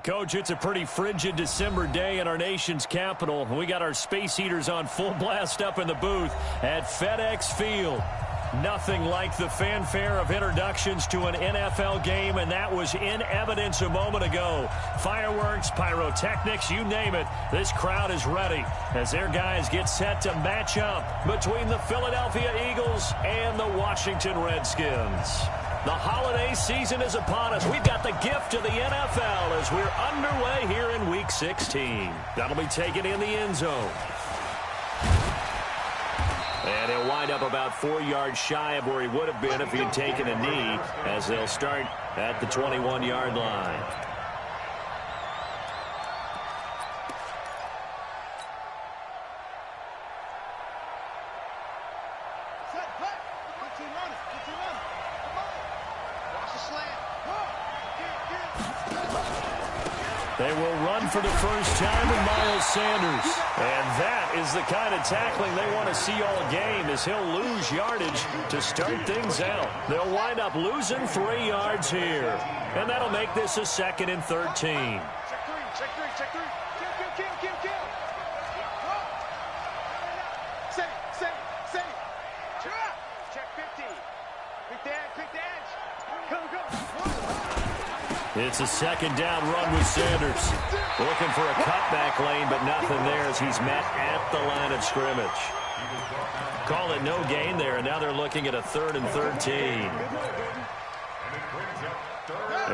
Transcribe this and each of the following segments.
Coach, it's a pretty frigid December day in our nation's capital. We got our space heaters on full blast up in the booth at FedEx Field. Nothing like the fanfare of introductions to an NFL game, and that was in evidence a moment ago. Fireworks, pyrotechnics, you name it. This crowd is ready as their guys get set to match up between the Philadelphia Eagles and the Washington Redskins. The holiday season is upon us. We've got the gift of the NFL as we're underway here in Week 16. That'll be taken in the end zone. And he'll wind up about 4 yards shy of where he would have been if he had taken a knee, as they'll start at the 21-yard line. They will run for the first time with Miles Sanders. And that is the kind of tackling they want to see all game, as he'll lose yardage to start things out. They'll wind up losing 3 yards here. And that'll make this a 2nd and 13. Check three. Kill. Say. Check 50. Quick dance. Go. It's a 2nd down run with Sanders. Looking for a cutback lane, but nothing there as he's met at the line of scrimmage. Call it no gain there, and now they're looking at a 3rd and 13.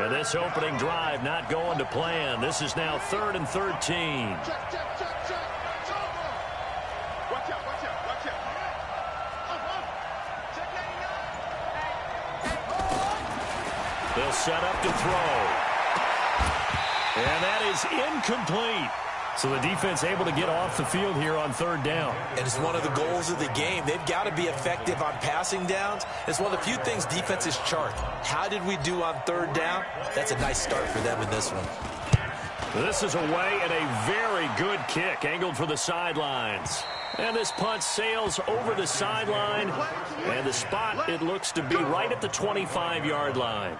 And this opening drive not going to plan. This is now 3rd and 13. Check. Watch out. They'll set up to throw. And that is incomplete. So the defense able to get off the field here on 3rd down. And it's one of the goals of the game. They've got to be effective on passing downs. It's one of the few things defenses chart. How did we do on 3rd down? That's a nice start for them in this one. This is away and a very good kick angled for the sidelines. And this punt sails over the sideline. And the spot, it looks to be right at the 25-yard line.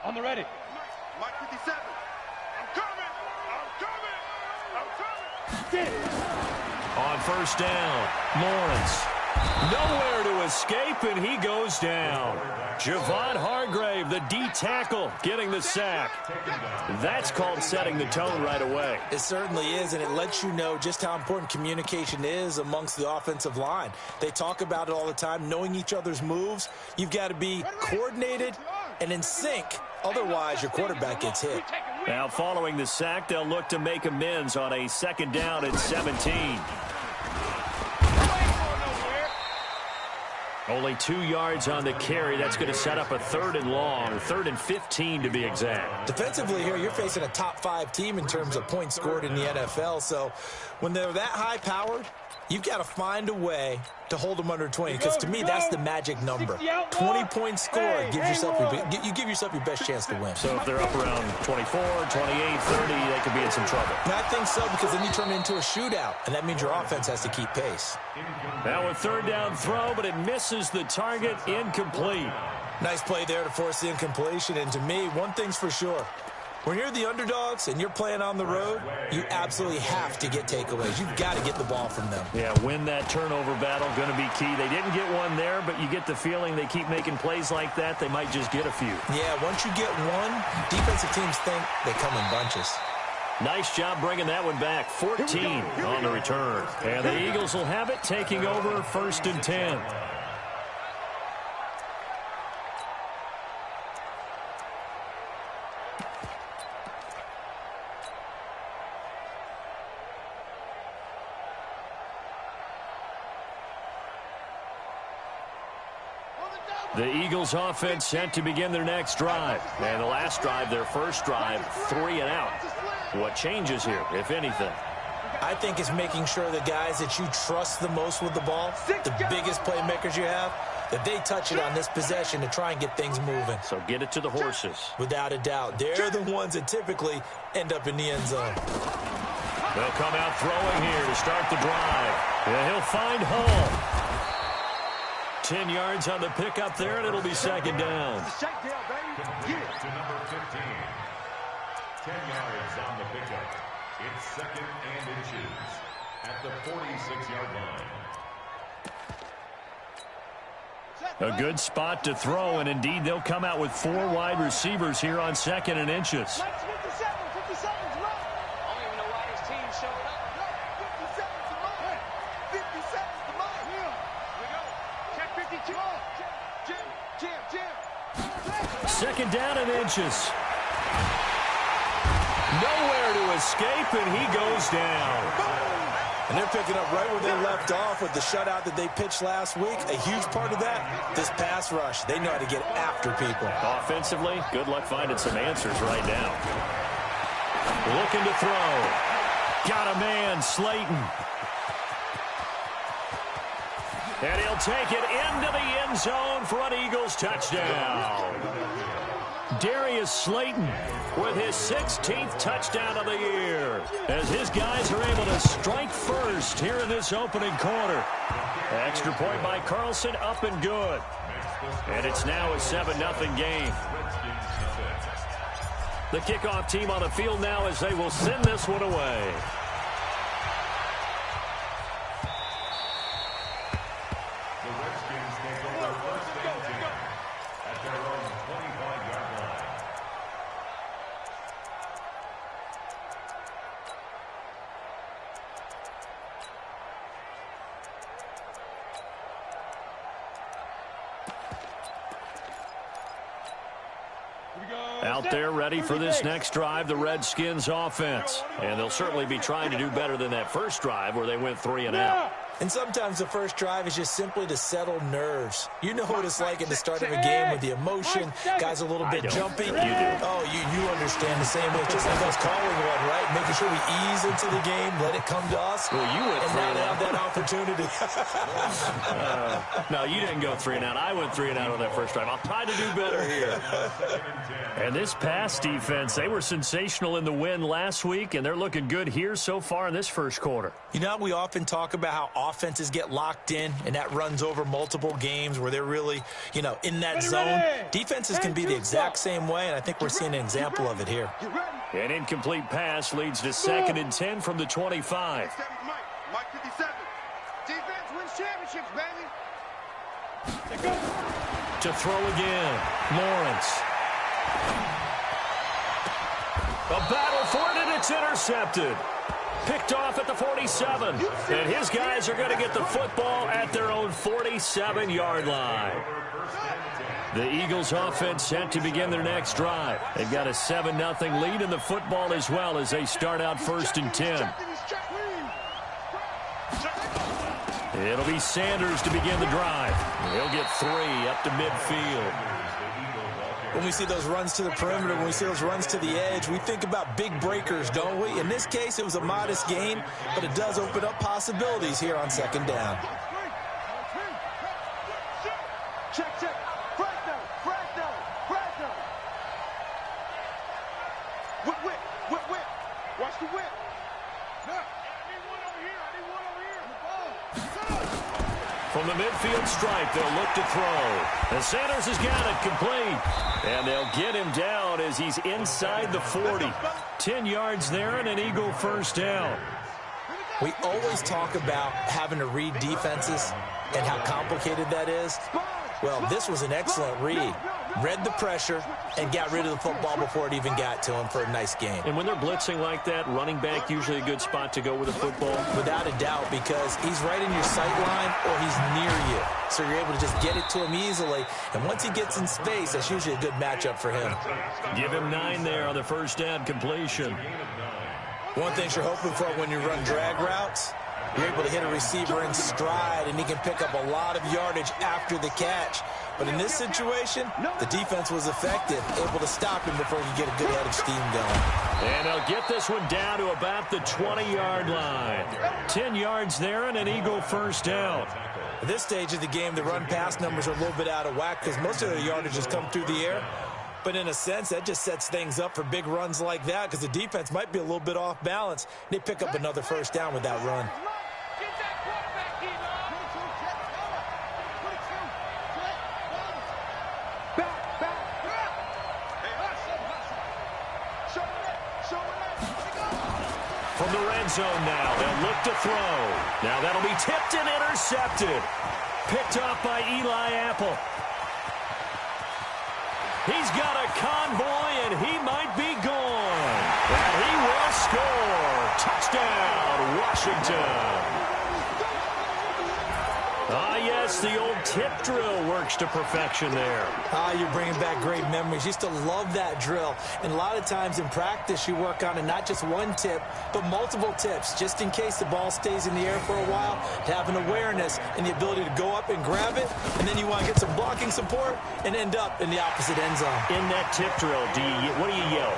I'm ready. Mike 57. I'm coming. On 1st down, Lawrence. Nowhere to escape, and he goes down. Javon Hargrave, the D tackle, getting the sack. That's called setting the tone right away. It certainly is, and it lets you know just how important communication is amongst the offensive line. They talk about it all the time, knowing each other's moves. You've got to be coordinated and in sync. Otherwise, your quarterback gets hit. Now, following the sack, they'll look to make amends on a 2nd down and 17. Only 2 yards on the carry. That's going to set up a 3rd and long, 3rd and 15 to be exact. Defensively here, you're facing a top 5 team in terms of points scored in the NFL. So when they're that high-powered, you've got to find a way to hold them under 20, because to me, that's the magic number. 20 points scored, you give yourself your best chance to win. So if they're up around 24, 28, 30, they could be in some trouble. And I think so, because then you turn it into a shootout, and that means your offense has to keep pace. Now a 3rd down throw, but it misses the target, incomplete. Nice play there to force the incompletion, and to me, one thing's for sure. When you're the underdogs and you're playing on the road, you absolutely have to get takeaways. You've got to get the ball from them. Yeah, win that turnover battle, going to be key. They didn't get one there, but you get the feeling they keep making plays like that, they might just get a few. Yeah, once you get one, defensive teams think they come in bunches. Nice job bringing that one back. 14 on the return. And the Eagles will have it, taking over 1st and 10. The Eagles offense set to begin their next drive. And the last drive, their first drive, 3 and out. What changes here, if anything? I think it's making sure the guys that you trust the most with the ball, the biggest playmakers you have, that they touch it on this possession to try and get things moving. So get it to the horses. Without a doubt. They're the ones that typically end up in the end zone. They'll come out throwing here to start the drive. And he'll find Hall. 10 yards on the pickup there, and it'll be second down. Get it to number 15. 10 yards on the pickup. It's second and inches at the 46-yard line. A good spot to throw, and indeed they'll come out with 4 wide receivers here on second and inches. 50 seconds left. I don't even know why his team showed up. 50 seconds to mine. 50 seconds to mine. Here we go. Check 52. Jam. Second down and inches. Nowhere to escape, and he goes down. And they're picking up right where they left off with the shutout that they pitched last week. A huge part of that, this pass rush. They know how to get after people. Offensively, good luck finding some answers right now. Looking to throw. Got a man, Slayton. And he'll take it into the end zone for an Eagles touchdown. Darius Slayton with his 16th touchdown of the year as his guys are able to strike first here in this opening quarter. Extra point by Carlson, up and good. And it's now a 7-0 game. The kickoff team on the field now as they will send this one away. The Redskins take over first and 10 at their own 25-yard line. Out there ready for this next drive, the Redskins offense. And they'll certainly be trying to do better than that first drive where they went 3 and out. And sometimes the first drive is just simply to settle nerves. You know what it's like at the start of a game with the emotion. Guys a little bit jumpy. You do. Oh, you understand the same way. Just like us calling one, right? Making sure we ease into the game, let it come to us. Well, you went and 3 now and they out. have that opportunity. No, you didn't go 3 and out. I went 3 and out on that first drive. I'll try to do better here. And this pass defense, they were sensational in the win last week, and they're looking good here so far in this first quarter. You know, we often talk about how offenses get locked in, and that runs over multiple games where they're really, in that zone. Defenses can be the exact same way, and I think we're seeing an example of it here. An incomplete pass leads to second and 10 from the 25. Mike 57. Defense wins championships, baby. To throw again, Lawrence. A battle for it, and it's intercepted. Picked off at the 47. And his guys are going to get the football at their own 47-yard line. The Eagles offense set to begin their next drive. They've got a 7-0 lead in the football as well as they start out first and 10. It'll be Sanders to begin the drive. He'll get 3 up to midfield. When we see those runs to the perimeter, when we see those runs to the edge, we think about big breakers, don't we? In this case, it was a modest gain, but it does open up possibilities here on second down. Check. Whip. Watch the whip. I need one over here. From the midfield stripe, they'll look to throw. And Sanders has got it complete. And they'll get him down as he's inside the 40. 10 yards there and an Eagle first down. We always talk about having to read defenses and how complicated that is. Well, this was an excellent read. Read the pressure and got rid of the football before it even got to him for a nice game. And when they're blitzing like that, running back usually a good spot to go with the football? Without a doubt, because he's right in your sight line or he's near you. So you're able to just get it to him easily. And once he gets in space, that's usually a good matchup for him. Give him 9 there on the first down completion. One thing you're hoping for when you run drag routes, you're able to hit a receiver in stride, and he can pick up a lot of yardage after the catch. But in this situation, the defense was effective, able to stop him before he could get a good head of steam going. And they'll get this one down to about the 20-yard line. 10 yards there and an Eagle first down. At this stage of the game, the run-pass numbers are a little bit out of whack because most of their yardage has come through the air. But in a sense, that just sets things up for big runs like that because the defense might be a little bit off balance. They pick up another first down with that run. From the red zone now, they'll look to throw. Now that'll be tipped and intercepted. Picked off by Eli Apple. He's got a convoy, and he might be gone. And he will score. Touchdown, Washington. Ah, yes, the old tip drill works to perfection there. Ah, you're bringing back great memories. Used to love that drill. And a lot of times in practice, you work on it, not just one tip, but multiple tips, just in case the ball stays in the air for a while, to have an awareness and the ability to go up and grab it, and then you want to get some blocking support and end up in the opposite end zone. In that tip drill, what do you yell?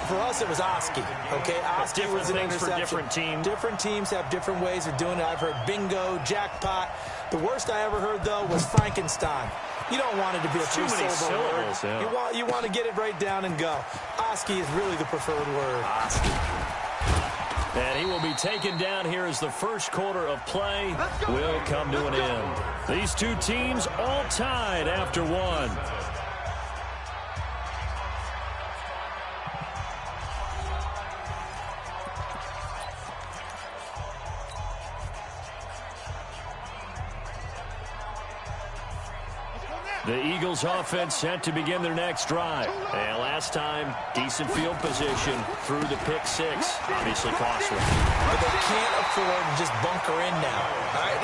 For us, it was Oski. Okay, Oski was an interception. For different teams. Different teams have different ways of doing it. I've heard bingo, jackpot. The worst I ever heard, though, was Frankenstein. You don't want it to be a three-syllable word. Yeah. You want to get it right down and go. Oski is really the preferred word. Oski. And he will be taken down here as the first quarter of play will come to an end. These two teams all tied after one. The Eagles offense set to begin their next drive. And last time, decent field position through the pick six. Obviously costly. But they can't afford to just bunker in now. All right?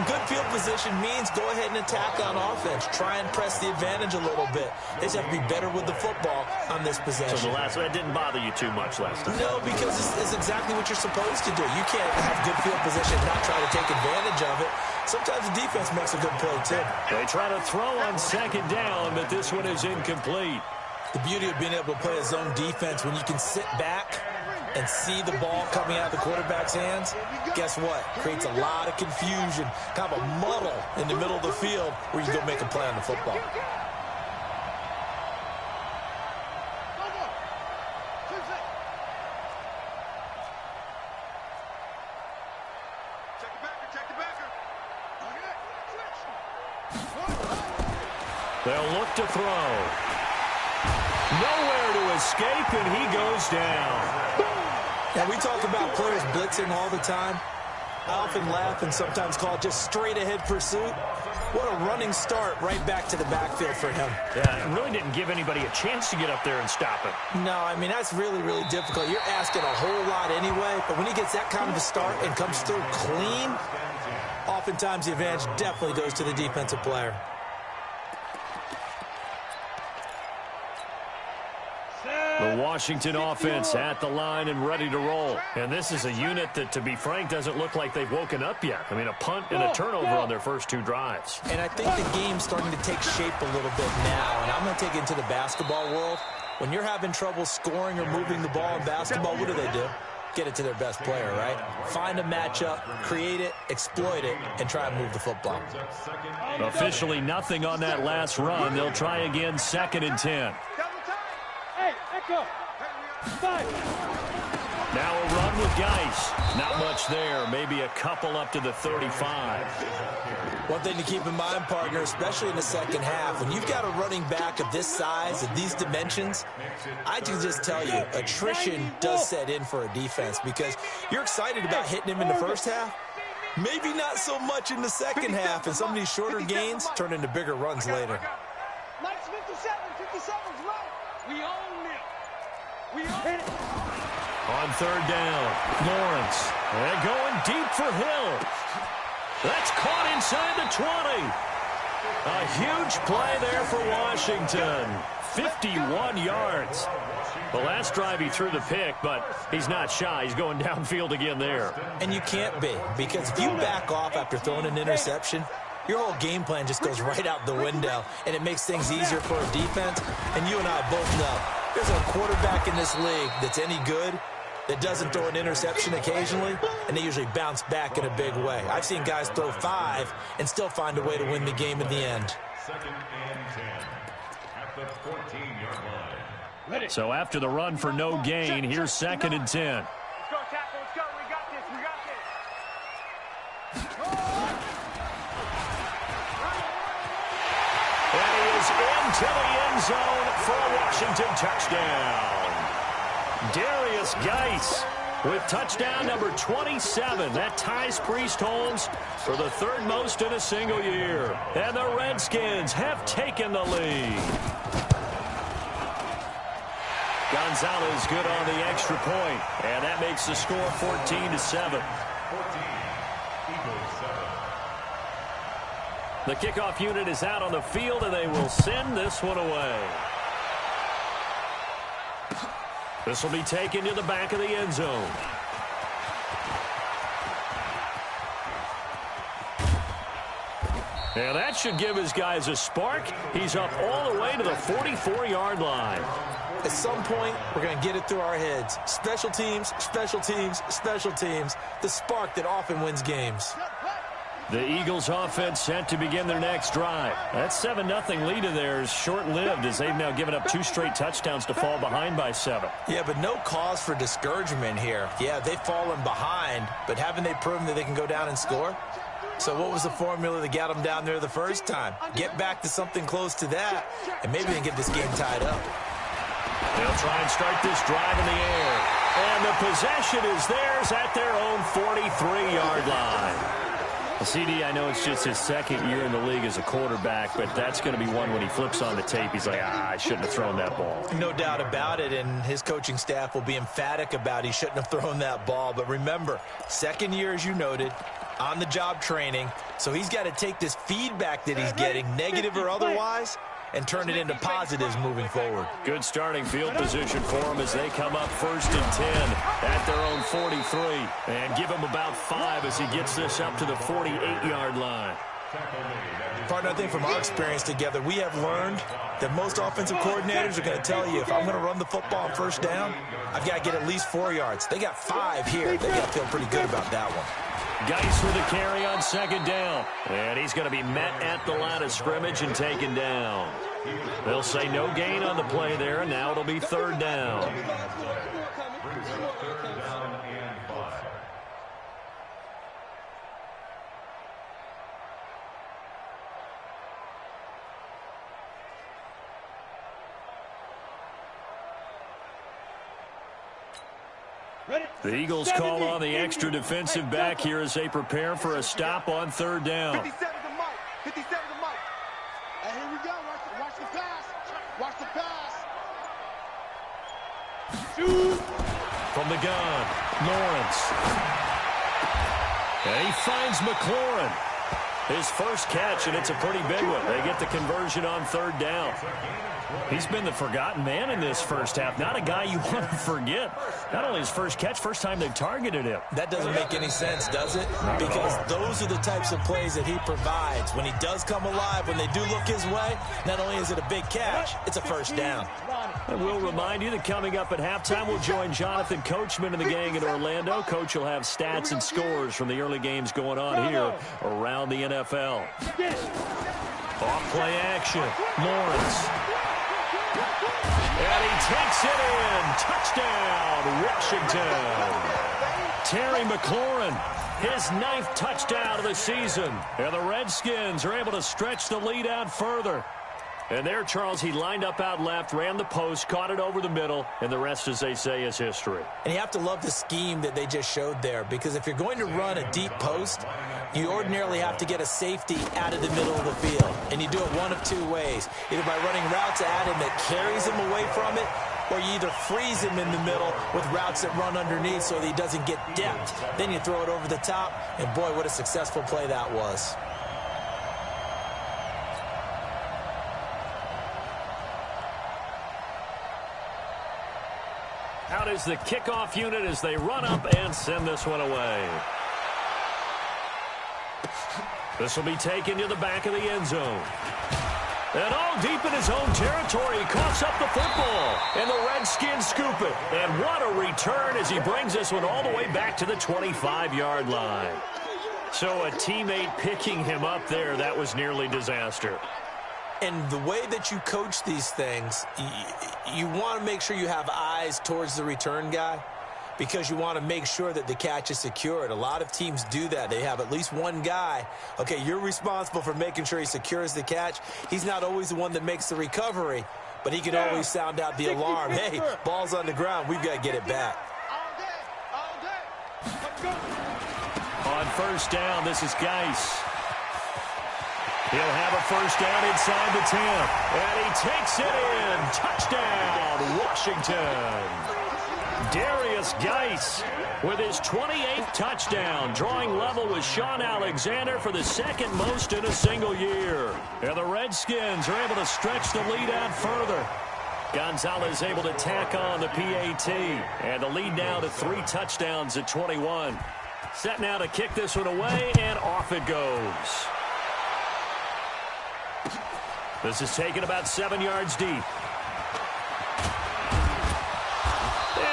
Good field position means go ahead and attack on offense. Try and press the advantage a little bit. They just have to be better with the football on this possession. So the last one didn't bother you too much last time? No, because it's exactly what you're supposed to do. You can't have good field position and not try to take advantage of it. Sometimes the defense makes a good play, too. They try to throw on second down, but this one is incomplete. The beauty of being able to play a zone defense when you can sit back and see the ball coming out of the quarterback's hands, guess what? Creates a lot of confusion, kind of a muddle in the middle of the field where you go make a play on the football. They'll look to throw. Nowhere to escape, and he goes down. Yeah, we talk about players blitzing all the time. I often laugh and sometimes call it just straight-ahead pursuit. What a running start right back to the backfield for him. Yeah, it really didn't give anybody a chance to get up there and stop him. No, I mean, that's really, really difficult. You're asking a whole lot anyway, but when he gets that kind of a start and comes through clean, oftentimes the advantage definitely goes to the defensive player. The Washington offense at the line and ready to roll. And this is a unit that, to be frank, doesn't look like they've woken up yet. I mean, a punt and a turnover on their first two drives. And I think the game's starting to take shape a little bit now. And I'm going to take it into the basketball world. When you're having trouble scoring or moving the ball in basketball, what do? Get it to their best player, right? Find a matchup, create it, exploit it, and try and move the football. Officially nothing on that last run. They'll try again, 2nd and 10. Now a run with Geis. Not much there. Maybe a couple up to the 35. One thing to keep in mind, partner, especially in the second half, when you've got a running back of this size, of these dimensions, I can just tell you, attrition does set in for a defense because you're excited about hitting him in the first half. Maybe not so much in the second half, and some of these shorter gains turn into bigger runs later. Mike's 57's right. We own it. We own it. On third down, Lawrence. And going deep for Hill. That's caught inside the 20. A huge play there for Washington. 51 yards. The last drive he threw the pick, but he's not shy. He's going downfield again there. And you can't be, because if you back off after throwing an interception, your whole game plan just goes right out the window, and it makes things easier for a defense. And you and I both know there's a quarterback in this league that's any good. that doesn't throw an interception occasionally, and they usually bounce back in a big way. I've seen guys throw 5 and still find a way to win the game in the end. 2nd and 10 at the 14-yard line. So after the run for no gain, here's 2nd and 10. Let's go, tackle. Let's go. We got this. We got this. And he is into the end zone for a Washington touchdown. Darius Geis with touchdown number 27. That ties Priest Holmes for the 3rd most in a single year. And the Redskins have taken the lead. Gonzalez good on the extra point, and that makes the score 14-7. 14, Eagles 7. The kickoff unit is out on the field, and they will send this one away. This will be taken to the back of the end zone. And that should give his guys a spark. He's up all the way to the 44-yard line. At some point, we're going to get it through our heads. Special teams, special teams, special teams. The spark that often wins games. The Eagles offense set to begin their next drive. That 7-0 lead of theirs short-lived as they've now given up 2 straight touchdowns to fall behind by 7. Yeah, but no cause for discouragement here. Yeah, they've fallen behind, but haven't they proven that they can go down and score? So what was the formula that got them down there the first time? Get back to something close to that, and maybe they can get this game tied up. They'll try and start this drive in the air. And the possession is theirs at their own 43-yard line. CD, I know it's just his 2nd year in the league as a quarterback, but that's going to be one when he flips on the tape. He's like, I shouldn't have thrown that ball. No doubt about it, and his coaching staff will be emphatic about he shouldn't have thrown that ball. But remember, 2nd year, as you noted, on-the-job training, so he's got to take this feedback that he's getting, negative or otherwise, and turn it into positives moving forward. Good starting field position for him as they come up 1st and 10 at their own 43. And give him about 5 as he gets this up to the 48-yard line. Partner, I think from our experience together, we have learned that most offensive coordinators are going to tell you, if I'm going to run the football on 1st down, I've got to get at least 4 yards. They got 5 here. They got to feel pretty good about that one. Geis with a carry on 2nd down. And he's going to be met at the line of scrimmage and taken down. They'll say no gain on the play there, and now it'll be 3rd down. Brings up 3rd down and 5. The Eagles call on the extra defensive back here as they prepare for a stop on 3rd down. 57 to Mike. 57 to Mike. And here we go. Watch the pass. Watch the pass. Shoot. From the gun, Lawrence. And he finds McLaurin. His first catch, and it's a pretty big one. They get the conversion on 3rd down. He's been the forgotten man in this first half. Not a guy you want to forget. Not only his first catch, first time they've targeted him. That doesn't make any sense, does it? Because those are the types of plays that he provides. When he does come alive, when they do look his way, not only is it a big catch, it's a 1st down. And we'll remind you that coming up at halftime, we'll join Jonathan Coachman and the gang in Orlando. Coach will have stats and scores from the early games going on here around the NFL. Off play action, Lawrence. And he takes it in. Touchdown, Washington. Terry McLaurin, his 9th touchdown of the season. And the Redskins are able to stretch the lead out further. And there, Charles, he lined up out left, ran the post, caught it over the middle, and the rest, as they say, is history. And you have to love the scheme that they just showed there, because if you're going to run a deep post, you ordinarily have to get a safety out of the middle of the field. And you do it one of 2 ways, either by running routes at him that carries him away from it, or you either freeze him in the middle with routes that run underneath so that he doesn't get depth. Then you throw it over the top, and boy, what a successful play that was. Out is the kickoff unit as they run up and send this one away. This will be taken to the back of the end zone. And all deep in his own territory, he coughs up the football. And the Redskins scoop it. And what a return as he brings this one all the way back to the 25-yard line. So a teammate picking him up there, that was nearly disaster. And the way that you coach these things, you want to make sure you have eyes towards the return guy because you want to make sure that the catch is secured. A lot of teams do that. They have at least one guy. Okay, you're responsible for making sure he secures the catch. He's not always the one that makes the recovery, but he can always sound out the alarm. Hey, ball's on the ground. We've got to get it back. All day. Let's go. On first down, this is Geis. He'll have a first down inside the 10. And he takes it in. Touchdown, Washington. Darius Geis with his 28th touchdown, drawing level with Sean Alexander for the second most in a single year. And the Redskins are able to stretch the lead out further. Gonzalez able to tack on the PAT. And the lead now to 3 touchdowns at 21. Set now to kick this one away, and off it goes. This is taken about 7 yards deep. And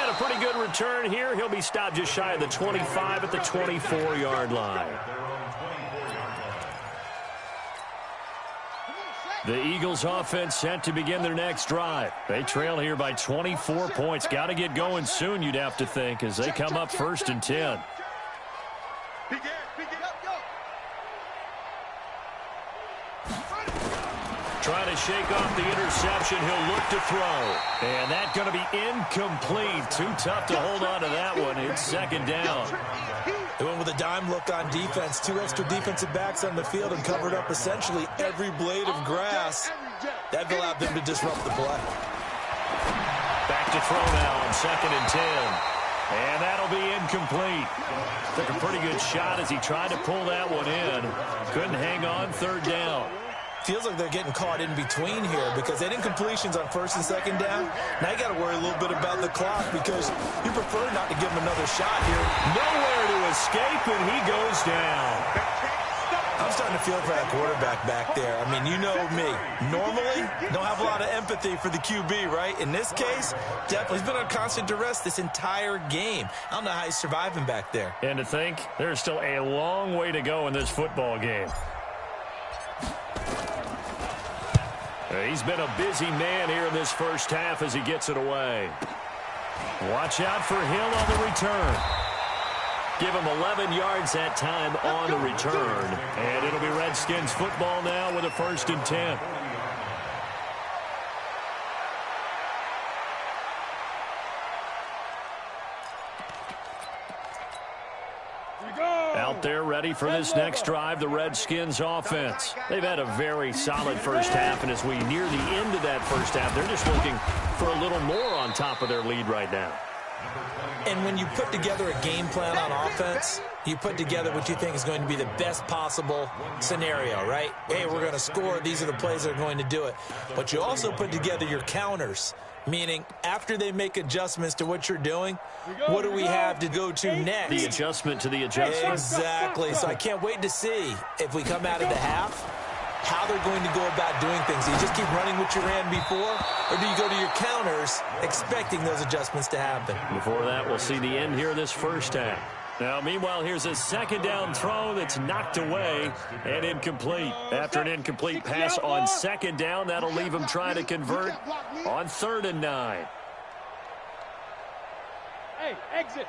a pretty good return here. He'll be stopped just shy of the 25 at the 24-yard line. The Eagles offense set to begin their next drive. They trail here by 24 points. Got to get going soon, you'd have to think, as they come up first and 10. Trying to shake off the interception. He'll look to throw. And that's going to be incomplete. Too tough to hold on to that one. It's second down. They went with a dime look on defense. 2 extra defensive backs on the field and covered up essentially every blade of grass. That allowed them to disrupt the play. Back to throw now on second and 10. And that'll be incomplete. Took a pretty good shot as he tried to pull that one in. Couldn't hang on, third down. Feels like they're getting caught in between here because they did incompletions on first and second down. Now you got to worry a little bit about the clock because you prefer not to give him another shot here. Nowhere to escape, and he goes down. I'm starting to feel for that quarterback back there. I mean, you know me. Normally, don't have a lot of empathy for the QB, right? In this case, definitely he's been on constant duress this entire game. I don't know how he's surviving back there. And to think, there's still a long way to go in this football game. He's been a busy man here in this first half as he gets it away. Watch out for Hill on the return. Give him 11 yards that time on the return. And it'll be Redskins football now with a first and 10. Out there ready for this next drive, the Redskins offense. They've had a very solid first half, and as we near the end of that first half, they're just looking for a little more on top of their lead right now. And when you put together a game plan on offense, you put together what you think is going to be the best possible scenario, right? Hey, we're going to score. These are the plays that are going to do it. But you also put together your counters, meaning after they make adjustments to what you're doing, what do we have to go to next? The adjustment to the adjustment. Exactly. So I can't wait to see if we come out of the half, how they're going to go about doing things. Do you just keep running what you ran before, or do you go to your counters expecting those adjustments to happen? Before that, we'll see the end here of this first half. Now, meanwhile, here's a second down throw that's knocked away and incomplete. After an incomplete pass on second down, that'll leave him trying to convert on 3rd and 9. Hey, exit.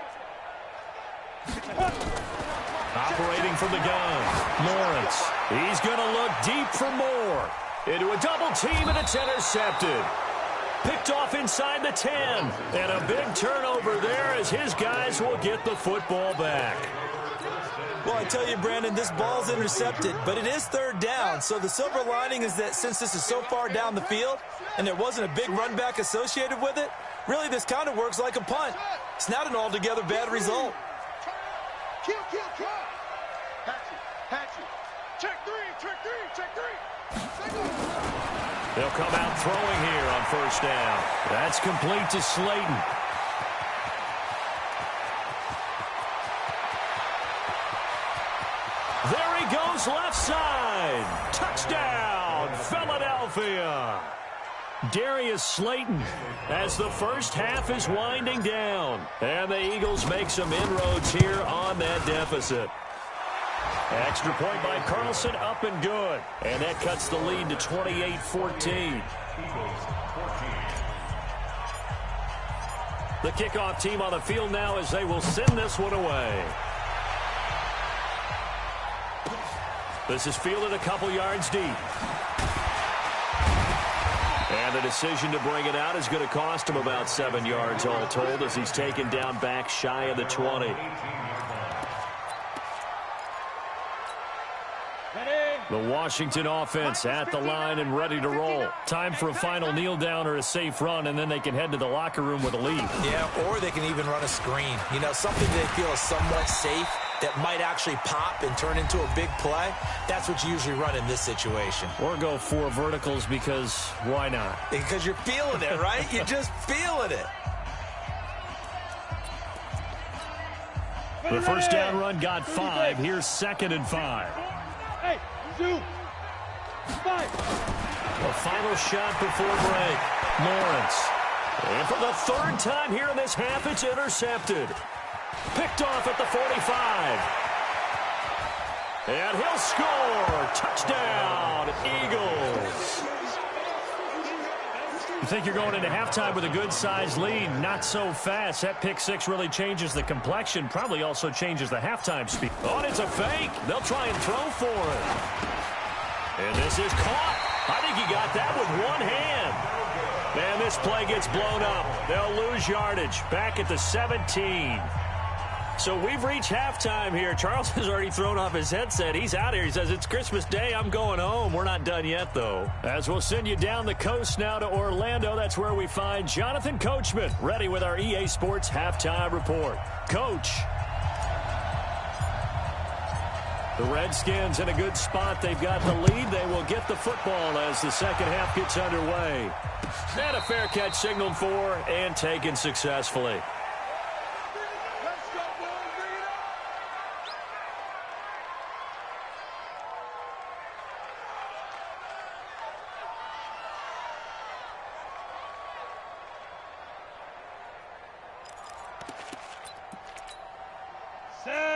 Operating from the gun, Lawrence. He's going to look deep for more. Into a double team, and it's intercepted. Picked off inside the 10. And a big turnover there as his guys will get the football back. Well, I tell you, Brandon, this ball's intercepted, but it is 3rd down. So the silver lining is that since this is so far down the field and there wasn't a big run back associated with it, really this kind of works like a punt. It's not an altogether bad result. Kill. Hatch it. Check three. They'll come out throwing here on first down. That's complete to Slayton. There he goes left side. Touchdown, Philadelphia. Philadelphia. Darius Slayton as the first half is winding down. And the Eagles make some inroads here on that deficit. Extra point by Carlson, up and good. And that cuts the lead to 28-14. The kickoff team on the field now as they will send this one away. This is fielded a couple yards deep. And the decision to bring it out is going to cost him about 7 yards all told as he's taken down back shy of the 20. The Washington offense at the line and ready to roll. Time for a final kneel down or a safe run, and then they can head to the locker room with a lead. Yeah, or they can even run a screen. You know, something they feel is somewhat safe that might actually pop and turn into a big play. That's what you usually run in this situation. Or go 4 verticals because why not? Because you're feeling it, right? You're just feeling it. The first down run got 5. Here's 2nd and 5. Hey, 2, 5. A final shot before break. Lawrence. And for the 3rd time here in this half, it's intercepted. Picked off at the 45. And he'll score. Touchdown, Eagles. You think you're going into halftime with a good-sized lead. Not so fast. That pick 6 really changes the complexion. Probably also changes the halftime speed. Oh, and it's a fake. They'll try and throw for it. And this is caught. I think he got that with one hand. Man, this play gets blown up. They'll lose yardage. Back at the 17. So we've reached halftime here. Charles has already thrown off his headset. He's out here. He says, it's Christmas Day. I'm going home. We're not done yet, though. As we'll send you down the coast now to Orlando. That's where we find Jonathan Coachman, ready with our EA Sports Halftime Report. Coach. The Redskins in a good spot. They've got the lead. They will get the football as the second half gets underway. And a fair catch signaled for and taken successfully.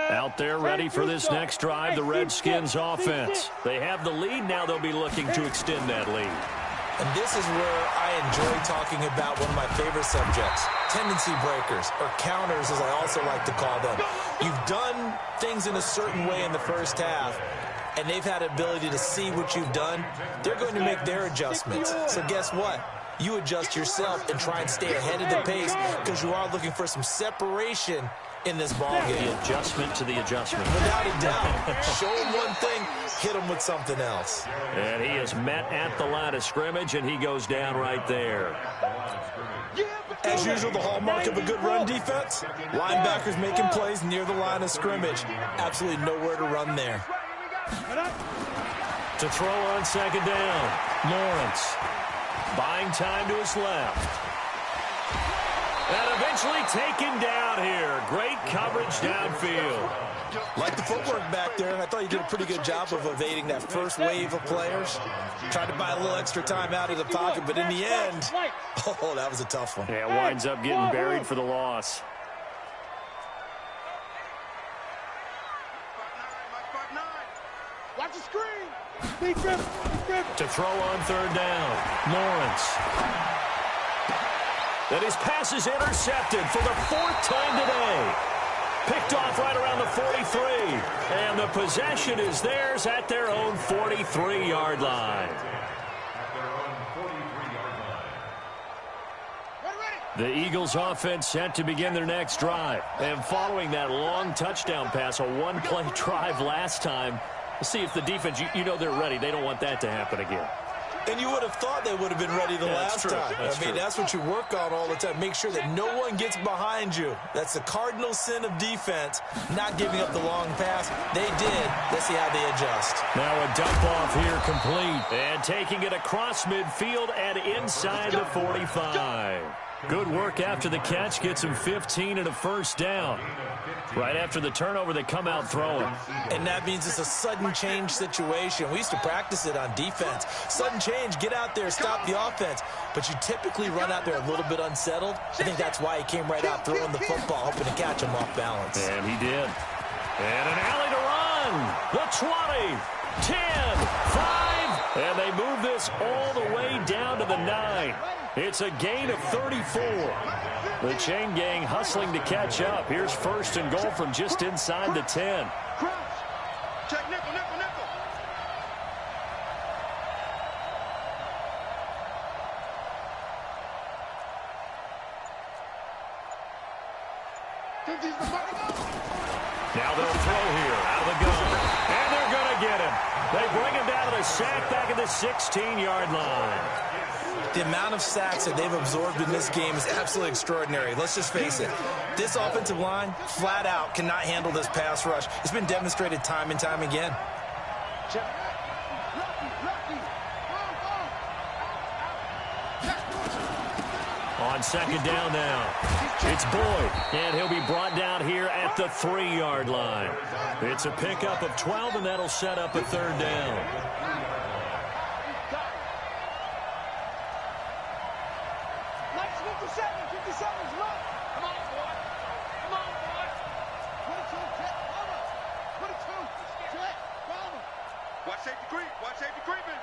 Out there ready for this next drive, the Redskins offense. They have the lead. Now they'll be looking to extend that lead. And this is where I enjoy talking about one of my favorite subjects, tendency breakers, or counters as I also like to call them. You've done things in a certain way in the first half, and they've had the ability to see what you've done. They're going to make their adjustments. So guess what? You adjust yourself and try and stay ahead of the pace because you are looking for some separation in this ball game. The adjustment to the adjustment. Without a doubt. Show him one thing, hit him with something else. And he is met at the line of scrimmage, and he goes down right there. As usual, the hallmark of a good run defense, linebackers making plays near the line of scrimmage. Absolutely nowhere to run there. To throw on second down, Lawrence. Buying time to his left. And eventually taken down here. Great coverage downfield. Like the footwork back there, and I thought you did a pretty good job of evading that first wave of players. Tried to buy a little extra time out of the pocket, but in the end, oh, that was a tough one. Yeah, winds up getting buried for the loss. Watch the screen. Big grip. To throw on third down, Lawrence. And his pass is intercepted for the 4th time today. Picked off right around the 43. And the possession is theirs at their own 43-yard line. The Eagles offense set to begin their next drive. And following that long touchdown pass, a one-play drive last time, let's see if the defense, you know they're ready. They don't want that to happen again. And you would have thought they would have been ready the last time. I mean, that's what you work on all the time. Make sure that no one gets behind you. That's the cardinal sin of defense, not giving up the long pass. They did. Let's see how they adjust. Now a dump off here complete. And taking it across midfield and inside the 45. Good work after the catch. Gets him 15 and a first down. Right after the turnover, they come out throwing. And that means it's a sudden change situation. We used to practice it on defense. Sudden change, get out there, stop the offense. But you typically run out there a little bit unsettled. I think that's why he came right out throwing the football, hoping to catch him off balance. And he did. And an alley to run. The 20, 10, 5. And they move this all the way down to the 9. It's a gain of 34. The chain gang hustling to catch up. Here's first and goal from just inside the 10. Check nickel, nickel, nickel. Now they'll throw here out of the gun. And they're going to get him. They bring him down to the sack back at the 16-yard line. The amount of sacks that they've absorbed in this game is absolutely extraordinary. Let's just face it. This offensive line, flat out, cannot handle this pass rush. It's been demonstrated time and time again. On second down now, it's Boyd, and he'll be brought down here at the 3-yard line. It's a pickup of 12, and that'll set up a third down. Watch safety creep. Watch safety creeping.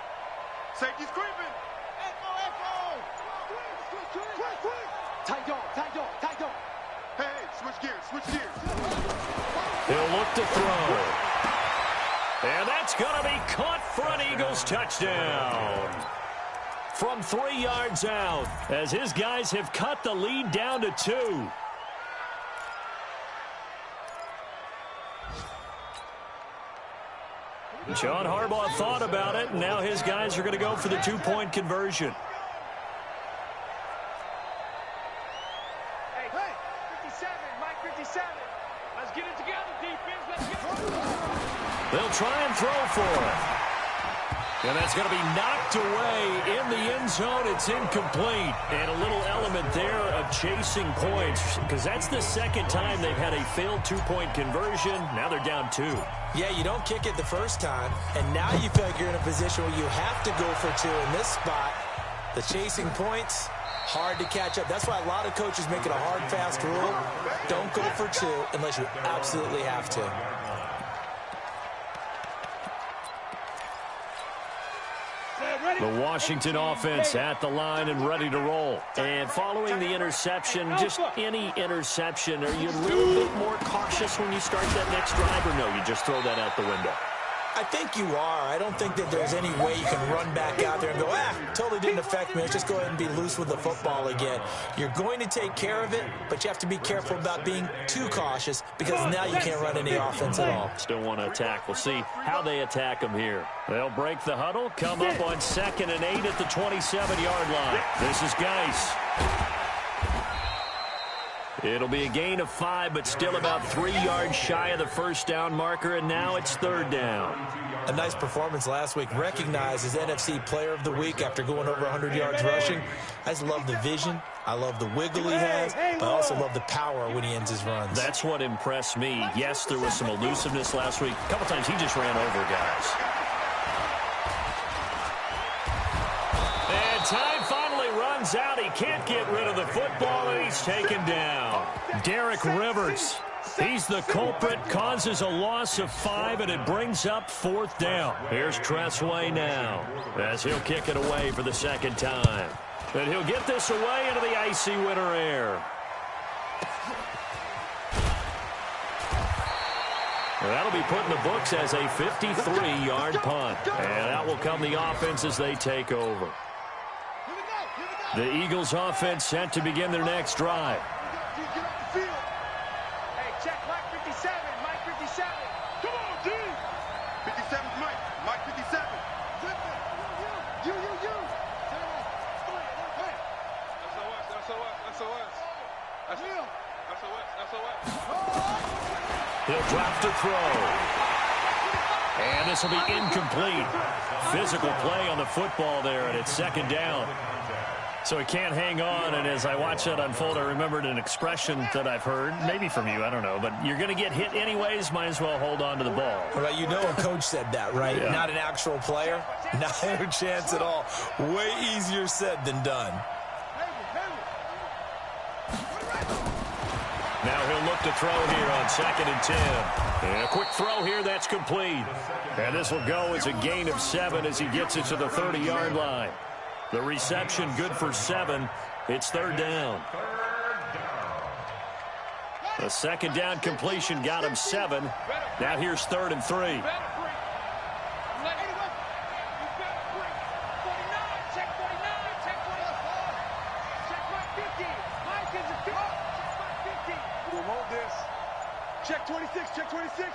Safety's creeping. Echo. Quick. Tight dog. Hey, switch gears. He'll look to throw. And that's going to be caught for an Eagles touchdown. From 3 yards out, as his guys have cut the lead down to 2. John Harbaugh thought about it, and now his guys are going to go for the 2-point conversion. Hey, 57, Mike 57. Let's get it together, defense. Let's get it. They'll try and throw for it. And that's going to be knocked away in the end zone. It's incomplete. And a little element there of chasing points, because that's the second time they've had a failed 2-point conversion. Now they're down 2. Yeah, you don't kick it the first time, and now you feel like you're in a position where you have to go for 2 in this spot. The chasing points, hard to catch up. That's why a lot of coaches make it a hard, fast rule. Don't go for 2 unless you absolutely have to. The Washington offense at the line and ready to roll. And following the interception, just any interception, are you a little bit more cautious when you start that next drive, or no, you just throw that out the window? I think you are. I don't think that there's any way you can run back out there and go, totally didn't affect me. Let's just go ahead and be loose with the football again. You're going to take care of it, but you have to be careful about being too cautious because now you can't run any offense at all. Still want to attack. We'll see how they attack them here. They'll break the huddle, come up on 2nd and 8 at the 27-yard line. This is Geis. It'll be a gain of 5, but still about 3 yards shy of the first down marker, and now it's 3rd down. A nice performance last week, recognized as NFC Player of the Week after going over 100 yards rushing. I just love the vision. I love the wiggle he has, but I also love the power when he ends his runs. That's what impressed me. Yes, there was some elusiveness last week. A couple times he just ran over guys. And time finally runs out. He can't get rid of the football, and he's taken down. Derek Rivers, he's the culprit, causes a loss of 5, and it brings up 4th down. Here's Tressway now, as he'll kick it away for the 2nd time. And he'll get this away into the icy winter air. That'll be put in the books as a 53-yard punt. And out will come the offense as they take over. The Eagles offense set to begin their next drive. Hey, check Mike 57, Mike 57. Come on, D. 57's Mike. Mike 57. You. He'll drop to throw. And this will be incomplete. Physical play on the football there, and it's 2nd down. So he can't hang on, and as I watch that unfold, I remembered an expression that I've heard, maybe from you, I don't know, but you're going to get hit anyways, might as well hold on to the ball. Well, you know a coach said that, right? Yeah. Not an actual player. No chance at all. Way easier said than done. Now he'll look to throw here on 2nd and 10. And a quick throw here, that's complete. And this will go as a gain of 7 as he gets it to the 30-yard line. The reception good for 7. It's 3rd down. The 2nd down completion got him 7. Now here's 3rd and 3. Check 26, check 26.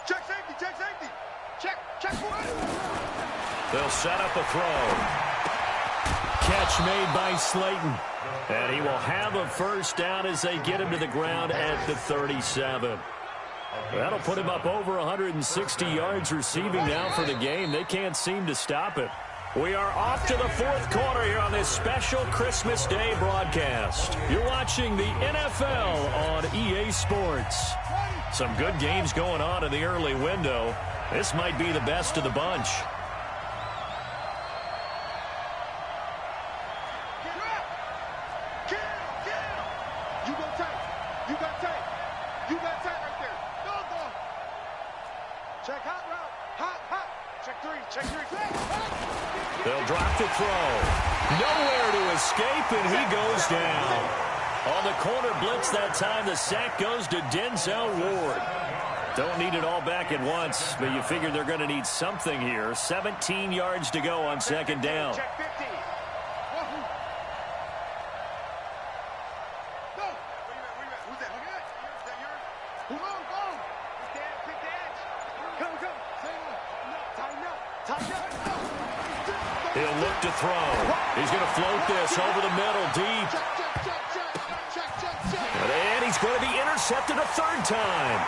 Check safety, check safety. Check 40. They'll set up a throw. Catch made by Slayton. And he will have a 1st down as they get him to the ground at the 37. That'll put him up over 160 yards receiving now for the game. They can't seem to stop it. We are off to the 4th quarter here on this special Christmas Day broadcast. You're watching the NFL on EA Sports. Some good games going on in the early window. This might be the best of the bunch. You got tight. You got tight. You got tight right there. Go. Check hot route. Hot. Check 3. They'll drop the throw. Nowhere to escape, and he goes down. On the corner blitz that time, the sack goes to Denzel Ward. Don't need it all back at once, but you figure they're going to need something here. 17 yards to go on 2nd down. Check 50. Go. Where you at? Who's that? Look at that. Is that yours? Go. Pick the edge. Come. Tighten up. He'll look to throw. He's going to float this over the middle, deep. Check. And he's going to be intercepted a 3rd time.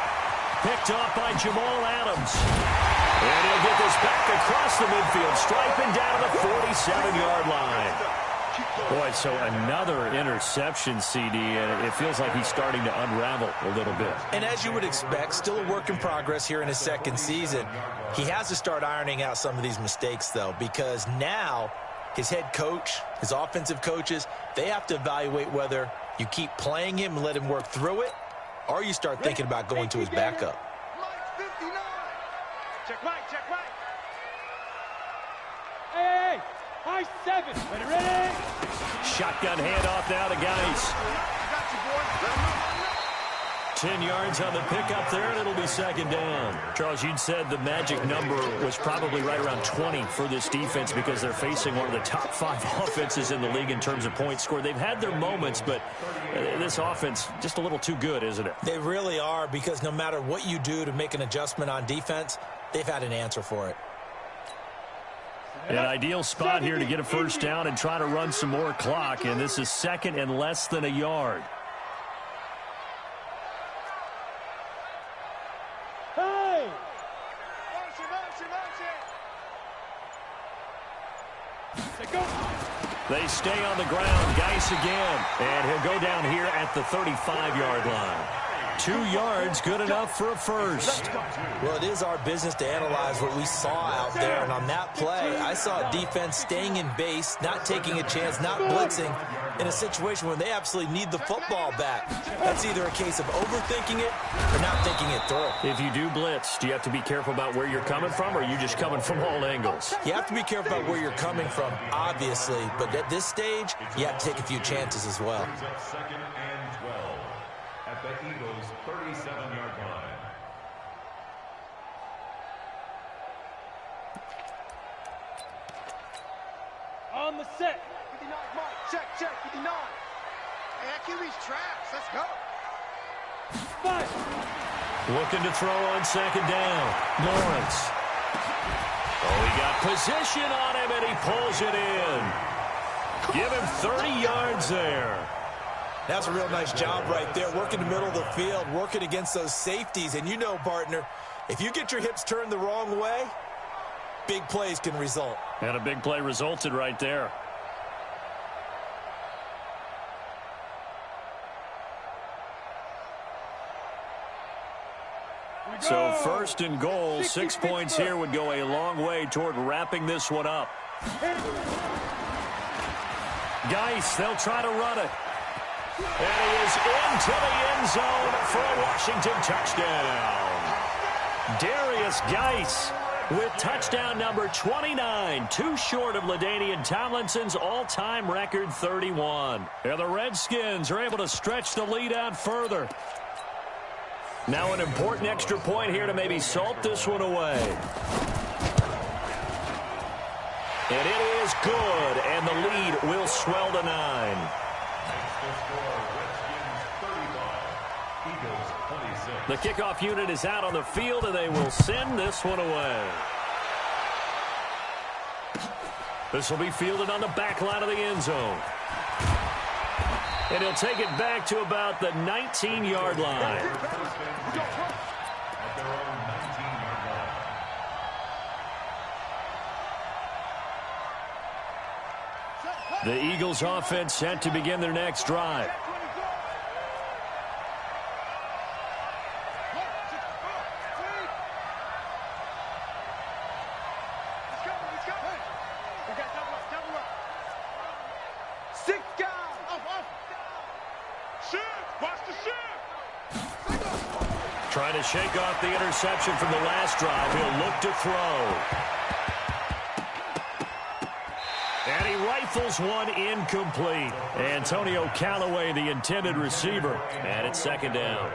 Picked off by Jamal Adams. And he'll get this back across the midfield, striping down to the 47-yard line. Boy, so another interception, CD, and it feels like he's starting to unravel a little bit. And as you would expect, still a work in progress here in his 2nd season. He has to start ironing out some of these mistakes, though, because now his head coach, his offensive coaches, they have to evaluate whether you keep playing him and let him work through it, or you start thinking about going to his backup. Mike 59. Check Mike. Hey, high 7. Ready? Shotgun handoff now to Geis. I got you, boy. Let him know. 10 yards on the pickup there, and it'll be 2nd down. Charles, you'd said the magic number was probably right around 20 for this defense because they're facing one of the top 5 offenses in the league in terms of points scored. They've had their moments, but this offense just a little too good, isn't it? They really are, because no matter what you do to make an adjustment on defense, they've had an answer for it. An ideal spot here to get a 1st down and try to run some more clock, and this is 2nd and less than a yard. They stay on the ground. Geis again. And he'll go down here at the 35-yard line. 2 yards, good enough for a 1st. Well, it is our business to analyze what we saw out there. And on that play, I saw a defense staying in base, not taking a chance, not blitzing, in a situation where they absolutely need the football back. That's either a case of overthinking it or not thinking it through. If you do blitz, do you have to be careful about where you're coming from, or are you just coming from all angles? You have to be careful about where you're coming from, obviously. But at this stage, you have to take a few chances as well. 2nd and 12 at the Eagles' 37-yard line. On the set. 59, Mike. Check. 59. Hey, that QB's trash. Let's go. 5. Looking to throw on 2nd down. Lawrence. Oh, he got position on him, and he pulls it in. Give him 30 yards there. That's a real nice job right there, working the middle of the field, working against those safeties. And you know, partner, if you get your hips turned the wrong way, big plays can result. And a big play resulted right there. So first and goal, 6 points here would go a long way toward wrapping this one up. Geis, they'll try to run it. And he is into the end zone for a Washington touchdown. Darius Geis with touchdown number 29, too short of LaDainian Tomlinson's all-time record 31. And the Redskins are able to stretch the lead out further. Now an important extra point here to maybe salt this one away. And it is good, and the lead will swell to 9. The kickoff unit is out on the field, and they will send this one away. This will be fielded on the back line of the end zone. And he'll take it back to about the 19-yard line. The Eagles offense set to begin their next drive. Trying to shake off the interception from the last drive. He'll look to throw. And he rifles one incomplete. Antonio Callaway, the intended receiver. And it's second down.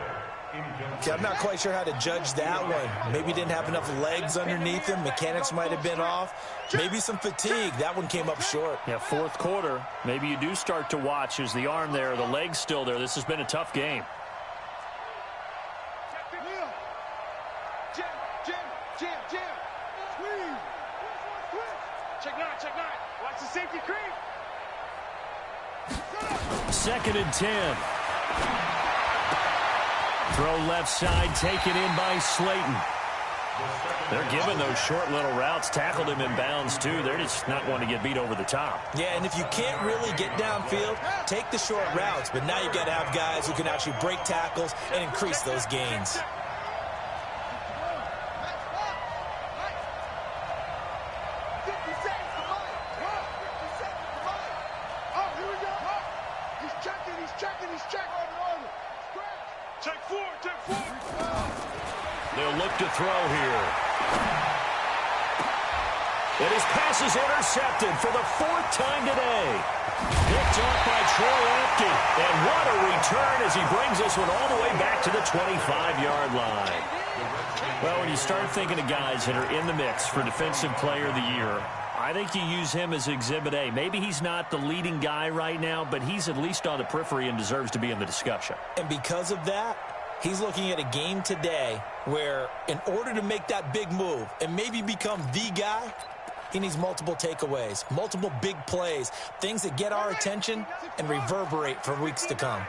Okay, I'm not quite sure how to judge that one. Maybe he didn't have enough legs underneath him. Mechanics might have been off. Maybe some fatigue. That one came up short. Yeah, fourth quarter. Maybe you do start to watch. Is the arm there, the leg's still there? This has been a tough game. Second and 10. Throw left side, taken in by Slayton. They're giving those short little routes. Tackled him in bounds, too. They're just not wanting to get beat over the top. Yeah, and if you can't really get downfield, take the short routes. But now you've got to have guys who can actually break tackles and increase those gains. They'll look to throw here. And his pass is intercepted for the fourth time today. Picked off by Troy Apke. And what a return as he brings this one all the way back to the 25-yard line. Well, when you start thinking of guys that are in the mix for Defensive Player of the Year, I think you use him as Exhibit A. Maybe he's not the leading guy right now, but he's at least on the periphery and deserves to be in the discussion. And because of that, he's looking at a game today where in order to make that big move and maybe become the guy, he needs multiple takeaways, multiple big plays, things that get our attention and reverberate for weeks to come.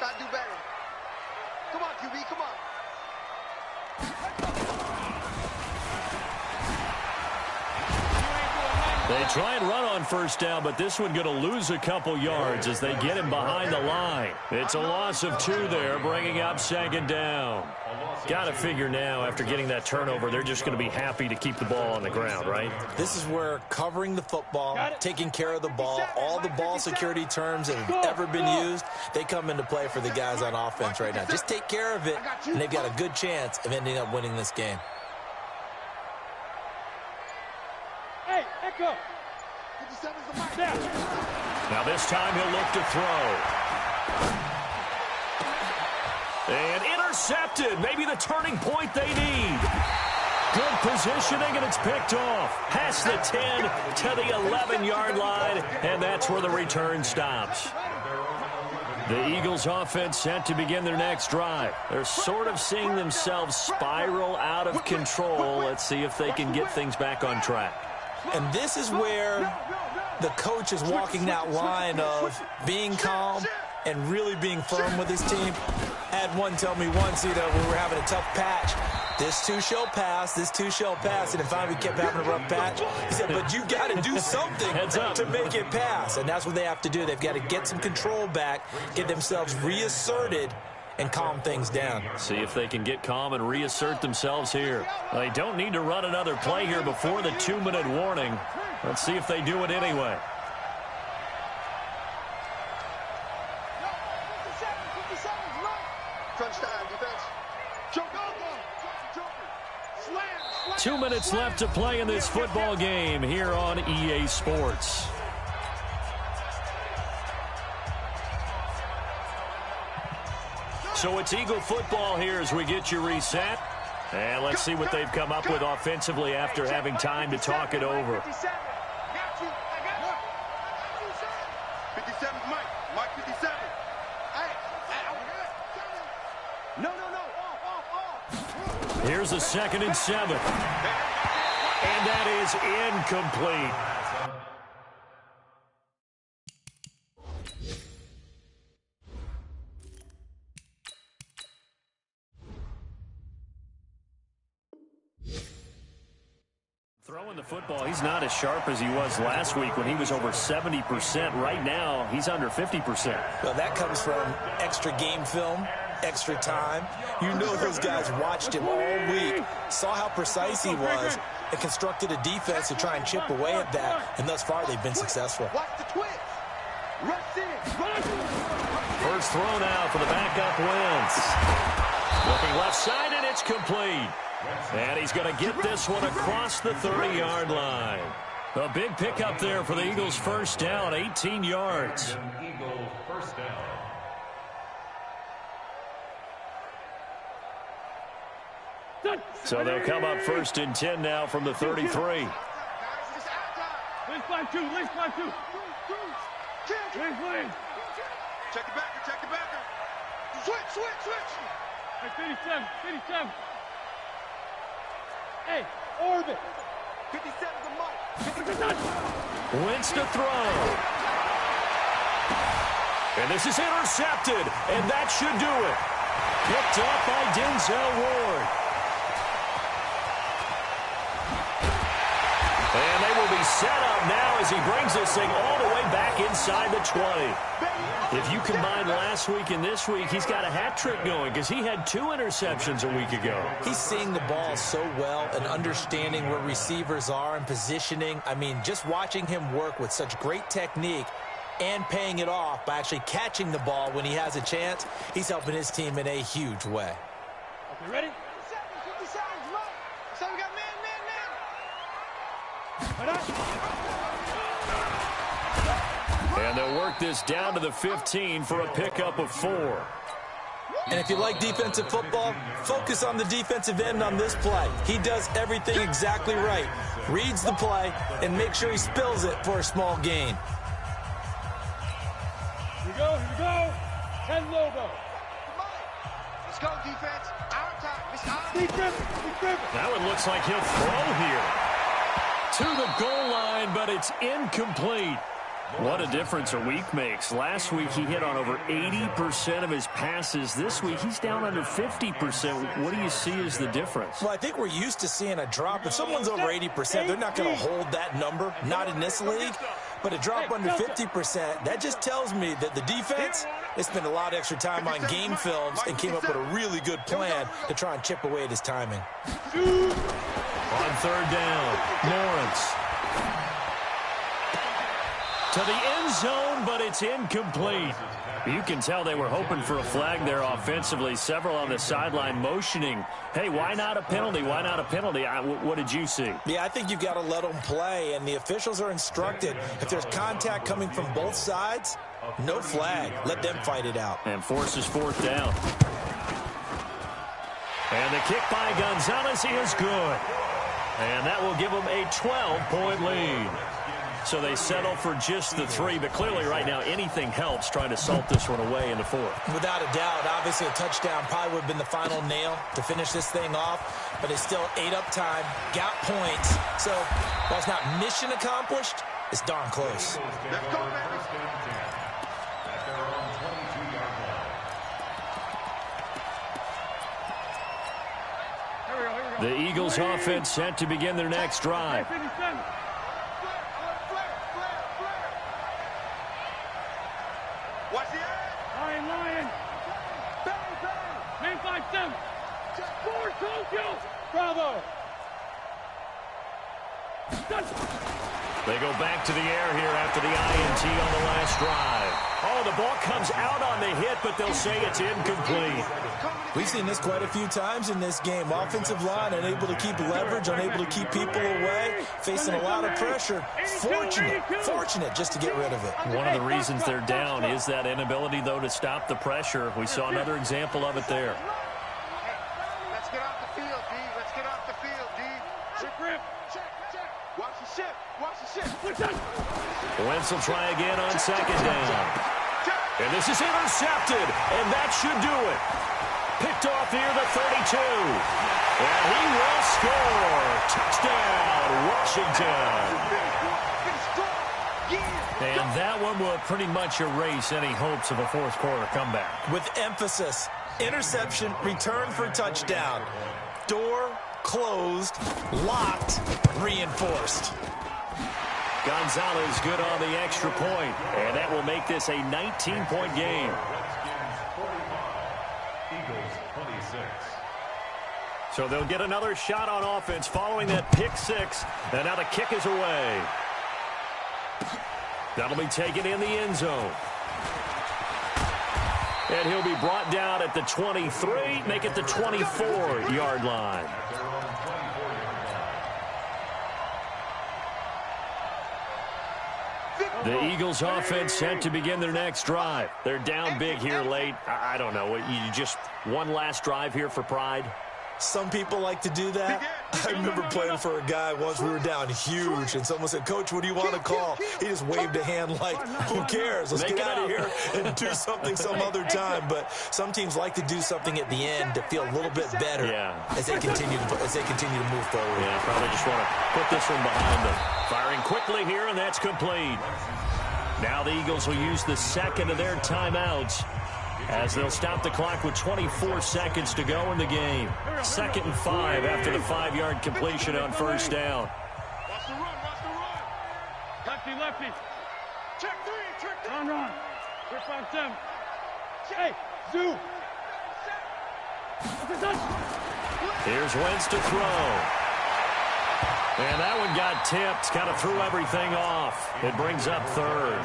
Gotta do better. Come on, QB, come on. They try and run on first down, but this one going to lose a couple yards as they get him behind the line. It's a loss of 2 there, bringing up second down. Got to figure now, after getting that turnover, they're just going to be happy to keep the ball on the ground, right? This is where covering the football, taking care of the ball, all the ball security terms that have ever been used, they come into play for the guys on offense right now. Just take care of it, and they've got a good chance of ending up winning this game. Hey, Echo. Now this time he'll look to throw. And intercepted. Maybe the turning point they need. Good positioning, and it's picked off. Past the 10 to the 11-yard line, and that's where the return stops. The Eagles offense set to begin their next drive. They're sort of seeing themselves spiral out of control. Let's see if they can get things back on track. And this is where the coach is walking that line of being calm and really being firm with his team. I had one tell me once, we were having a tough patch. This too shall pass, this too shall pass. And finally we kept having a rough patch. He said, but you got to do something to make it pass. And that's what they have to do. They've got to get some control back, get themselves reasserted, and calm things down. See if they can get calm and reassert themselves here. They don't need to run another play here before the 2-minute warning. Let's see if they do it anyway. Crunch time, defense. Choke on them. 2 minutes left to play in this football game here on EA Sports. So it's Eagle football here as we get you reset. And let's see what they've come up with offensively after having time to talk it over. 57's Mike. Mike 57. No. Off. Here's a 2nd and 7. And that is incomplete. Throwing the football, he's not as sharp as he was last week when he was over 70%. Right now, he's under 50%. Well, that comes from extra game film, extra time. You know those guys watched him all week, saw how precise he was, and constructed a defense to try and chip away at that. And thus far, they've been successful. Watch the twist. Rush in. First throw now for the backup Wentz. Looking left side, and it's complete. And he's going to get this one across the 30-yard line. A big pickup there for the Eagles' first down, 18 yards. Eagles first down. So they'll come up 1st and 10 now from the 33. Let's fly two. Let's fly two. Let's fly. Check the backer. Switch. Hey, 57. Hey, orbit. 57's a Mike. Wentz to throw. And this is intercepted, and that should do it. Picked up by Denzel Ward. And they will be set up now as he brings this thing all the way back inside the 20. If you combine last week and this week, he's got a hat trick going because he had 2 interceptions a week ago. He's seeing the ball so well and understanding where receivers are and positioning. I mean, just watching him work with such great technique and paying it off by actually catching the ball when he has a chance, he's helping his team in a huge way. Okay, ready? 57's Mike. So we got man. And they'll work this down to the 15 for a pickup of 4. And if you like defensive football, focus on the defensive end on this play. He does everything exactly right. Reads the play and makes sure he spills it for a small gain. Here we go. 10 logo. Let's go, defense. Our time. It's our Defense. That one looks like he'll throw here. To the goal line, but it's incomplete. What a difference a week makes. Last week, he hit on over 80% of his passes. This week, he's down under 50%. What do you see as the difference? Well, I think we're used to seeing a drop. If someone's over 80%, they're not going to hold that number, not in this league. But a drop under 50%, that just tells me that the defense, they spent a lot of extra time on game films and came up with a really good plan to try and chip away at his timing. On 3rd down, Lawrence. To the end zone, but it's incomplete. You can tell they were hoping for a flag there offensively. Several on the sideline motioning. Hey, why not a penalty? Why not a penalty? What did you see? Yeah, I think you've got to let them play, and the officials are instructed. If there's contact coming from both sides, no flag. Let them fight it out. And forces 4th down. And the kick by Gonzalez is good. And that will give them a 12-point lead. So they settle for just the 3, but clearly right now anything helps trying to salt this one away in the 4th. Without a doubt, obviously a touchdown probably would have been the final nail to finish this thing off, but it's still 8 up time, got points. So while it's not mission accomplished, it's darn close. Let's go, man. The Eagles offense set to begin their next drive. Watch the eye. Lion. Bang. 657. 4 Tokyo. Bravo. They go back to the air here after the INT on the last drive. Oh, the ball comes out on the hit, but they'll say it's incomplete. We've seen this quite a few times in this game. Offensive line unable to keep leverage, unable to keep people away, facing a lot of pressure. Fortunate just to get rid of it. One of the reasons they're down is that inability, though, to stop the pressure. We saw another example of it there. Let's get off the field, D. Let's get off the field, D. Check grip. Check. Watch the ship. Watch the ship. Wentz will try again on second down. And this is intercepted, and that should do it. Picked off near the 32. And he will score. Touchdown, Washington. And that one will pretty much erase any hopes of a fourth quarter comeback. With emphasis, interception, return for touchdown. Door closed, locked, reinforced. Gonzalez good on the extra point, and that will make this a 19-point game. Eagles 26. So they'll get another shot on offense following that pick six, and now the kick is away. That'll be taken in the end zone. And he'll be brought down at the 23, make it the 24-yard line. The Eagles offense set to begin their next drive. They're down big here late. I don't know. You just one last drive here for pride? Some people like to do that. I remember playing for a guy once. We were down huge, and someone said, "Coach, what do you want to call?" He just waved a hand like, "Who cares? Let's get out of here and do something some other time." But some teams like to do something at the end to feel a little bit better as they continue to move forward. Yeah, probably just want to put this one behind them. Firing quickly here, and that's complete. Now the Eagles will use the second of their timeouts as they'll stop the clock with 24 seconds to go in the game. 2nd and 5 after the 5-yard completion on first down. Watch the run. Lefty. Check three. Run. 357. Hey, Zoo. Here's Wentz to throw. And that one got tipped, kind of threw everything off. It brings up third.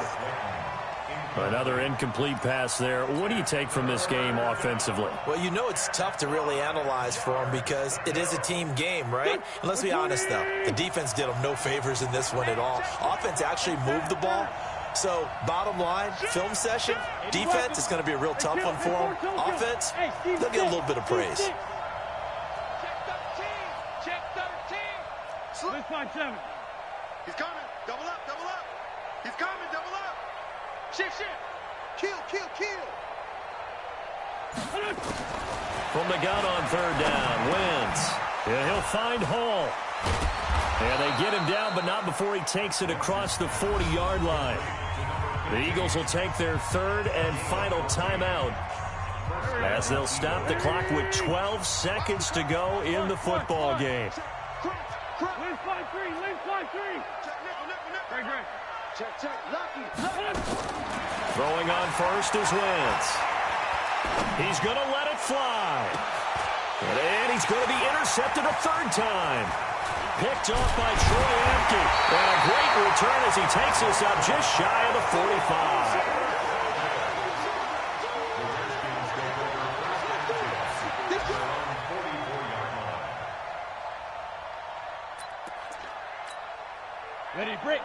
Another incomplete pass there. What do you take from this game offensively? Well, you know it's tough to really analyze for them because it is a team game, right? And let's be honest, though. The defense did them no favors in this one at all. Offense actually moved the ball. So, bottom line, film session, defense is going to be a real tough one for them. Offense, they'll get a little bit of praise. Check 13. Split 5-7. He's coming. Double up. He's coming. Double up. Shift. Kill. From the gun on third down, Wentz. Yeah, he'll find Hall. And they get him down, but not before he takes it across the 40-yard line. The Eagles will take their third and final timeout as they'll stop the clock with 12 seconds to go in the football game. Lead 5-3. Great. Check. Lucky. Throwing on first is Wentz. He's going to let it fly. And he's going to be intercepted a third time. Picked off by Troy Apke. And a great return as he takes us up just shy of the 45.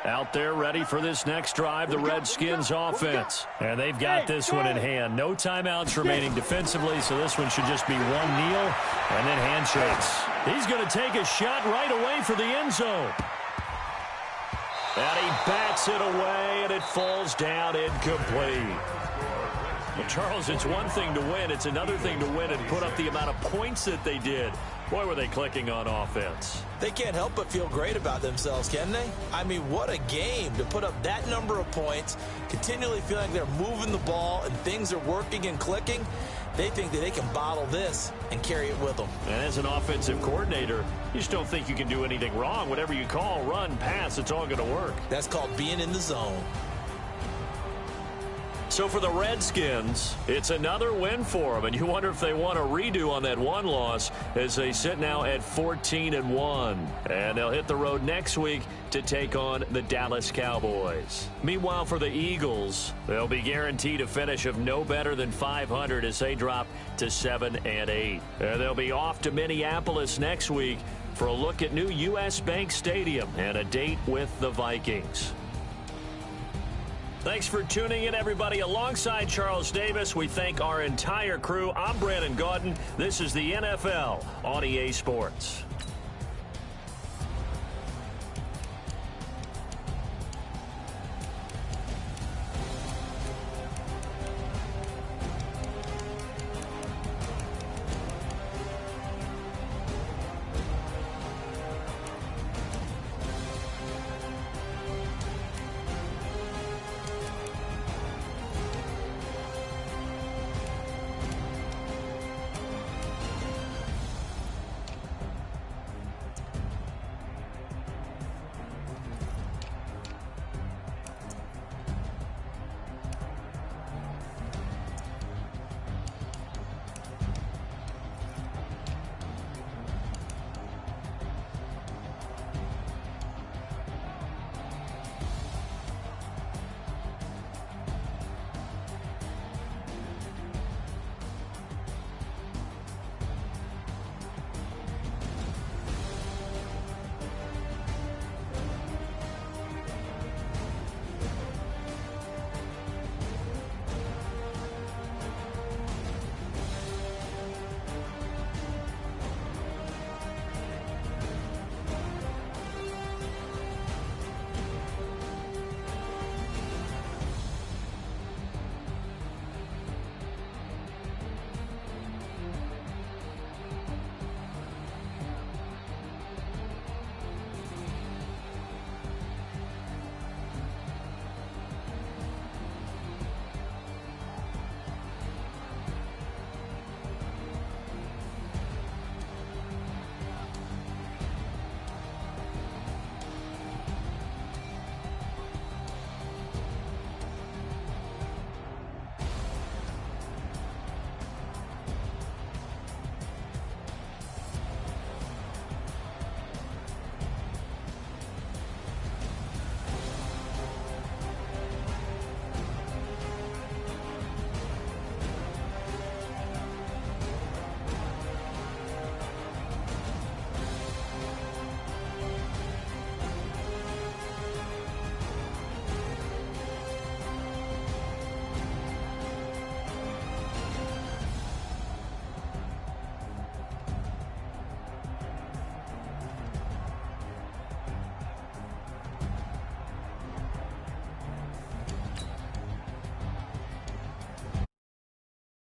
Out there ready for this next drive, the Redskins offense. And they've got this one in hand. No timeouts remaining defensively, so this one should just be one kneel and then handshakes. He's going to take a shot right away for the end zone. And he bats it away, and it falls down incomplete. Well, Charles, it's one thing to win. It's another thing to win and put up the amount of points that they did. Boy, were they clicking on offense. They can't help but feel great about themselves, can they? I mean, what a game to put up that number of points, continually feeling like they're moving the ball and things are working and clicking. They think that they can bottle this and carry it with them. And as an offensive coordinator, you just don't think you can do anything wrong. Whatever you call, run, pass, it's all going to work. That's called being in the zone. So for the Redskins, it's another win for them, and you wonder if they want a redo on that one loss as they sit now at 14-1. And they'll hit the road next week to take on the Dallas Cowboys. Meanwhile, for the Eagles, they'll be guaranteed a finish of no better than 500 as they drop to 7-8. And they'll be off to Minneapolis next week for a look at new U.S. Bank Stadium and a date with the Vikings. Thanks for tuning in, everybody. Alongside Charles Davis, we thank our entire crew. I'm Brandon Gaudin. This is the NFL on EA Sports.